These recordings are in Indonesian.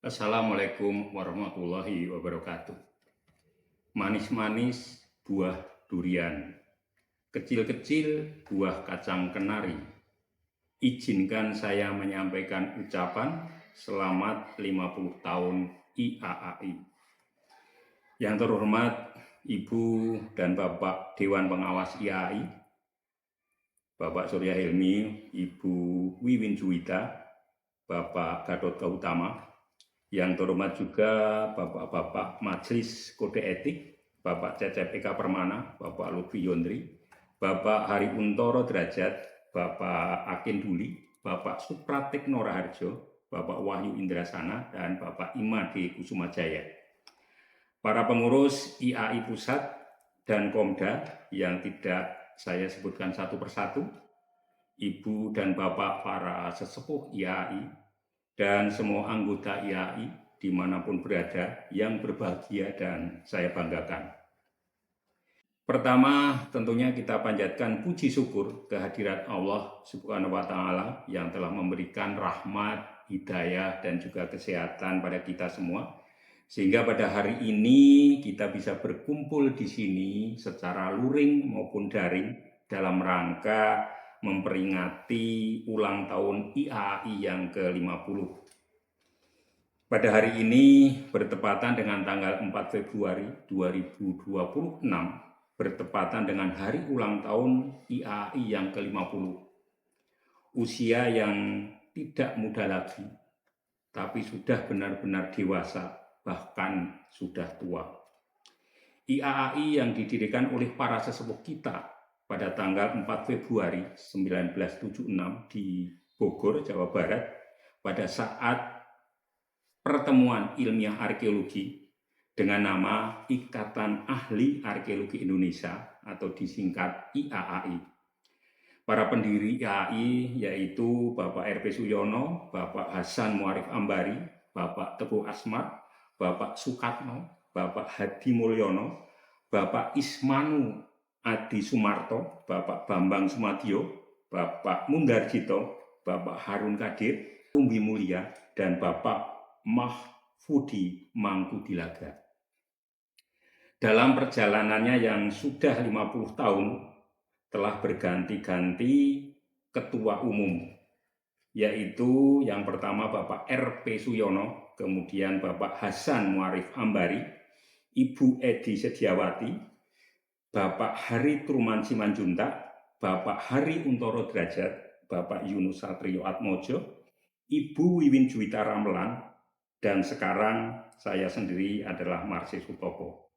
Assalamualaikum warahmatullahi wabarakatuh. Manis-manis buah durian, kecil-kecil buah kacang kenari. Izinkan saya menyampaikan ucapan selamat 50 tahun IAAI. Yang terhormat Ibu dan Bapak Dewan Pengawas IAAI, Bapak Surya Helmi, Ibu Wiwin Juwita, Bapak Gatot Gautama, yang terhormat juga Bapak-Bapak Majelis Kode Etik, Bapak Cecep Eka Permana, Bapak Lutfi Yondri, Bapak Hari Untoro Derajat, Bapak Akin Duli, Bapak Supratikno Raharjo, Bapak Wahyu Indrasana, dan Bapak Imade Kusumajaya. Para pengurus IAI Pusat dan Komda yang tidak saya sebutkan satu persatu, Ibu dan Bapak para sesepuh IAI, dan semua anggota IAI dimanapun berada yang berbahagia dan saya banggakan. Pertama, tentunya kita panjatkan puji syukur kehadirat Allah Subhanahu wa Ta'ala yang telah memberikan rahmat, hidayah, dan juga kesehatan pada kita semua, sehingga pada hari ini kita bisa berkumpul di sini secara luring maupun daring dalam rangka memperingati ulang tahun IAI yang ke-50. Pada hari ini bertepatan dengan tanggal 4 Februari 2026, bertepatan dengan hari ulang tahun IAI yang ke-50. Usia yang tidak muda lagi, tapi sudah benar-benar dewasa, bahkan sudah tua. IAI yang didirikan oleh para sesepuh kita pada tanggal 4 Februari 1976 di Bogor, Jawa Barat, pada saat pertemuan ilmiah arkeologi dengan nama Ikatan Ahli Arkeologi Indonesia atau disingkat IAAI. Para pendiri IAI yaitu Bapak R.P. Suyono, Bapak Hasan Muarif Ambari, Bapak Teguh Asmat, Bapak Sukatno, Bapak Hadi Mulyono, Bapak Ismanu Adi Sumarto, Bapak Bambang Sumadyo, Bapak Mundarjito, Bapak Harun Kadir, Umbi Mulia, dan Bapak Mahfudi Mangkudilaga. Dalam perjalanannya yang sudah 50 tahun, telah berganti-ganti ketua umum, yaitu yang pertama Bapak R.P. Suyono, kemudian Bapak Hasan Muarif Ambari, Ibu Edi Sediawati, Bapak Hari Truman Simanjuntak, Bapak Hari Untoro Derajat, Bapak Yunus Satrio Atmojo, Ibu Wiwin Juwita Ramelan, dan sekarang saya sendiri adalah Marsis Sutopo.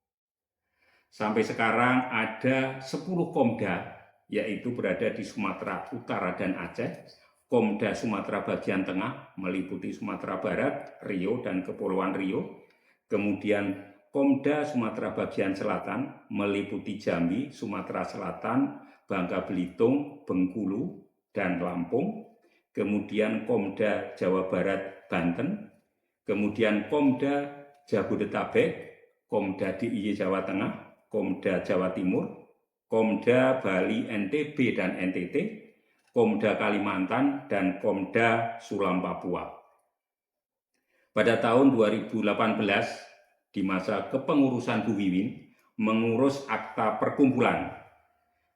Sampai sekarang ada 10 Komda, yaitu berada di Sumatera Utara dan Aceh, Komda Sumatera bagian tengah meliputi Sumatera Barat, Riau, dan Kepulauan Riau, kemudian Komda Sumatera bagian selatan meliputi Jambi, Sumatera Selatan, Bangka Belitung, Bengkulu, dan Lampung, kemudian Komda Jawa Barat Banten, kemudian Komda Jabodetabek, Komda DIY Jawa Tengah, Komda Jawa Timur, Komda Bali NTB dan NTT, Komda Kalimantan, dan Komda Sulam Papua. Pada tahun 2018, di masa kepengurusan Bu Wiwin, mengurus akta perkumpulan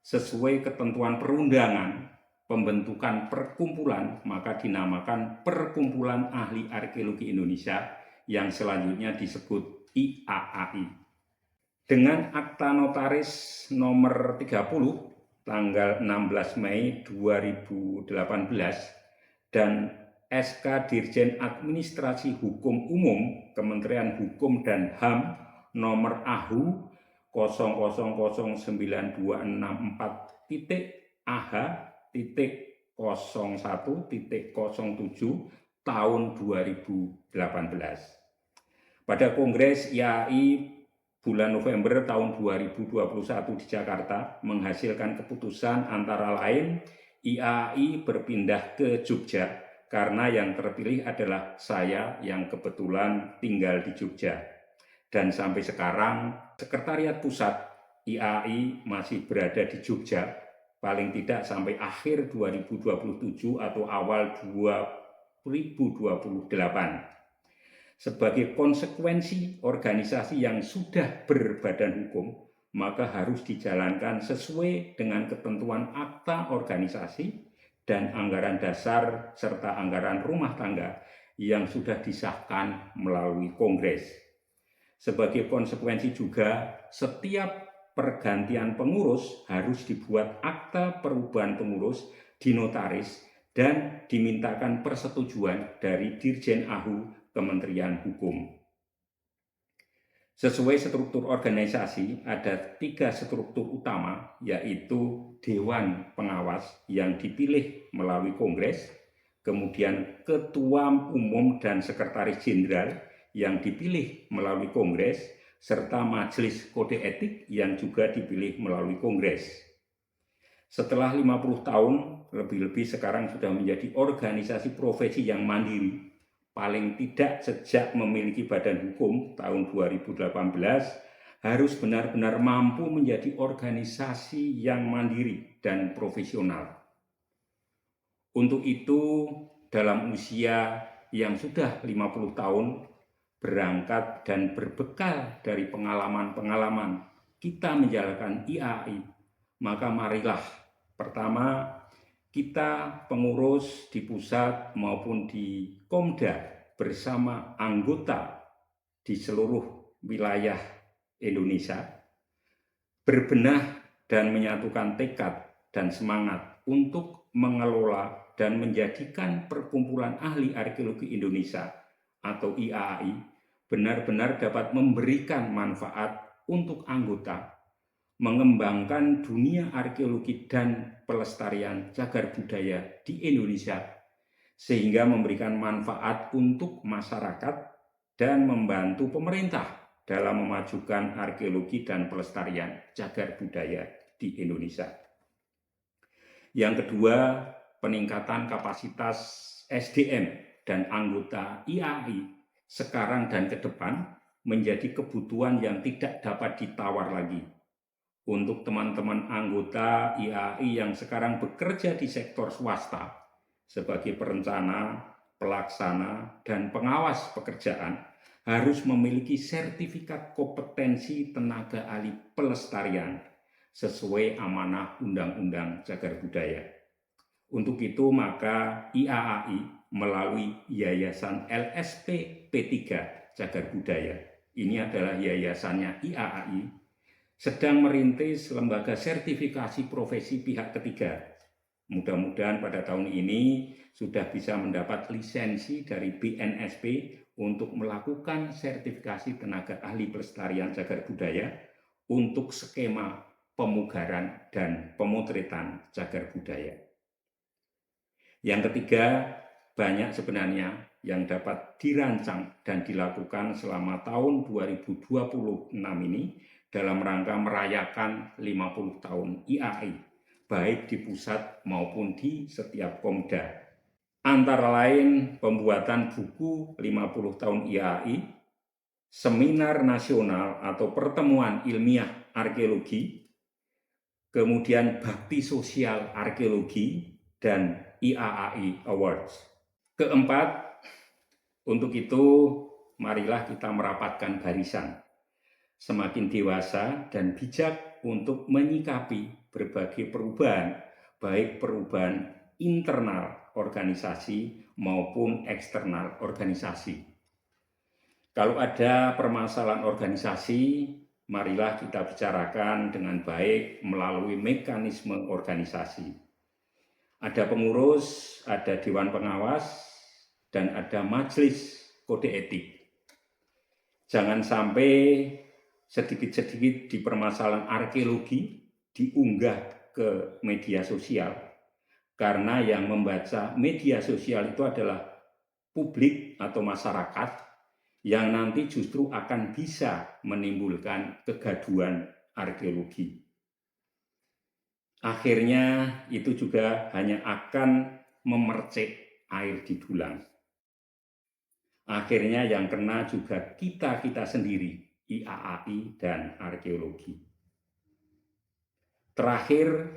sesuai ketentuan perundangan pembentukan perkumpulan, maka dinamakan Perkumpulan Ahli Arkeologi Indonesia yang selanjutnya disebut IAAI. Dengan akta notaris nomor 30 tanggal 16 Mei 2018 dan SK Dirjen Administrasi Hukum Umum Kementerian Hukum dan HAM nomor AHU 000926/AH.01.07 tahun 2018. Pada Kongres IAI bulan November tahun 2021 di Jakarta menghasilkan keputusan antara lain IAI berpindah ke Jogja karena yang terpilih adalah saya yang kebetulan tinggal di Jogja. Dan sampai sekarang Sekretariat Pusat IAI masih berada di Jogja, paling tidak sampai akhir 2027 atau awal 2028. Sebagai konsekuensi organisasi yang sudah berbadan hukum, maka harus dijalankan sesuai dengan ketentuan akta organisasi dan anggaran dasar serta anggaran rumah tangga yang sudah disahkan melalui Kongres. Sebagai konsekuensi juga, setiap pergantian pengurus harus dibuat akta perubahan pengurus di notaris dan dimintakan persetujuan dari Dirjen AHU Kementerian Hukum. Sesuai struktur organisasi, ada 3 struktur utama, yaitu Dewan Pengawas yang dipilih melalui Kongres, kemudian Ketua Umum dan Sekretaris Jenderal yang dipilih melalui Kongres, serta Majelis Kode Etik yang juga dipilih melalui Kongres. Setelah 50 tahun, lebih-lebih sekarang sudah menjadi organisasi profesi yang mandiri, paling tidak sejak memiliki badan hukum tahun 2018, harus benar-benar mampu menjadi organisasi yang mandiri dan profesional. Untuk itu, dalam usia yang sudah 50 tahun, berangkat dan berbekal dari pengalaman-pengalaman kita menjalankan IAI, maka marilah pertama kita pengurus di pusat maupun di Komda bersama anggota di seluruh wilayah Indonesia berbenah dan menyatukan tekad dan semangat untuk mengelola dan menjadikan Perkumpulan Ahli Arkeologi Indonesia atau IAAI benar-benar dapat memberikan manfaat untuk anggota, mengembangkan dunia arkeologi dan pelestarian cagar budaya di Indonesia, sehingga memberikan manfaat untuk masyarakat dan membantu pemerintah dalam memajukan arkeologi dan pelestarian cagar budaya di Indonesia. Yang kedua, peningkatan kapasitas SDM dan anggota IAI sekarang dan ke depan menjadi kebutuhan yang tidak dapat ditawar lagi. Untuk teman-teman anggota IAI yang sekarang bekerja di sektor swasta sebagai perencana, pelaksana, dan pengawas pekerjaan harus memiliki sertifikat kompetensi tenaga ahli pelestarian sesuai amanah Undang-Undang Cagar Budaya. Untuk itu maka IAAI melalui Yayasan LSP P3 Cagar Budaya, ini adalah yayasannya IAAI, sedang merintis lembaga sertifikasi profesi pihak ketiga. Mudah-mudahan pada tahun ini sudah bisa mendapat lisensi dari BNSP untuk melakukan sertifikasi tenaga ahli pelestarian cagar budaya untuk skema pemugaran dan pemotretan cagar budaya. Yang ketiga, banyak sebenarnya yang dapat dirancang dan dilakukan selama tahun 2026 ini dalam rangka merayakan 50 tahun IAI, baik di pusat maupun di setiap Komda. Antara lain pembuatan buku 50 tahun IAI, seminar nasional atau pertemuan ilmiah arkeologi, kemudian bakti sosial arkeologi, dan IAAI Awards. Keempat, untuk itu marilah kita merapatkan barisan, semakin dewasa dan bijak untuk menyikapi berbagai perubahan, baik perubahan internal organisasi maupun eksternal organisasi. Kalau ada permasalahan organisasi, marilah kita bicarakan dengan baik melalui mekanisme organisasi. Ada pengurus, ada dewan pengawas, dan ada majelis kode etik. Jangan sampai sedikit-sedikit di permasalahan arkeologi diunggah ke media sosial, karena yang membaca media sosial itu adalah publik atau masyarakat yang nanti justru akan bisa menimbulkan kegaduhan arkeologi. Akhirnya itu juga hanya akan memercik air di dulang. Akhirnya yang kena juga kita sendiri, IAAI dan arkeologi. Terakhir,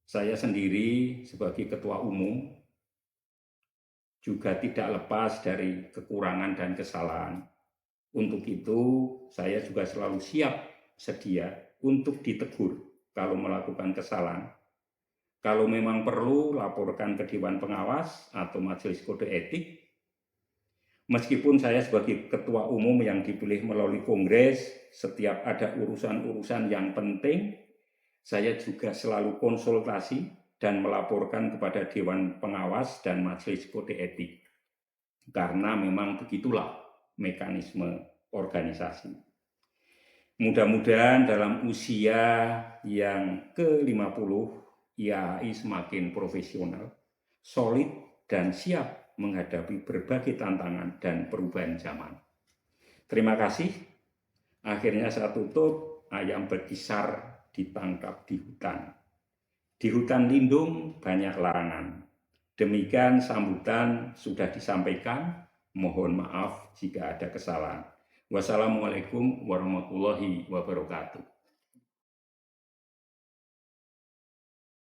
saya sendiri sebagai ketua umum juga tidak lepas dari kekurangan dan kesalahan. Untuk itu, saya juga selalu siap sedia untuk ditegur kalau melakukan kesalahan. Kalau memang perlu, laporkan ke Dewan Pengawas atau Majelis Kode Etik. Meskipun saya sebagai Ketua Umum yang dipilih melalui Kongres, setiap ada urusan-urusan yang penting, saya juga selalu konsultasi dan melaporkan kepada Dewan Pengawas dan Majelis Kode Etik. Karena memang begitulah mekanisme organisasi. Mudah-mudahan dalam usia yang ke-50, IAHI semakin profesional, solid, dan siap menghadapi berbagai tantangan dan perubahan zaman. Terima kasih. Akhirnya saya tutup, ayam berkisar ditangkap di hutan. Di hutan lindung banyak larangan. Demikian sambutan sudah disampaikan. Mohon maaf jika ada kesalahan. Wassalamualaikum warahmatullahi wabarakatuh.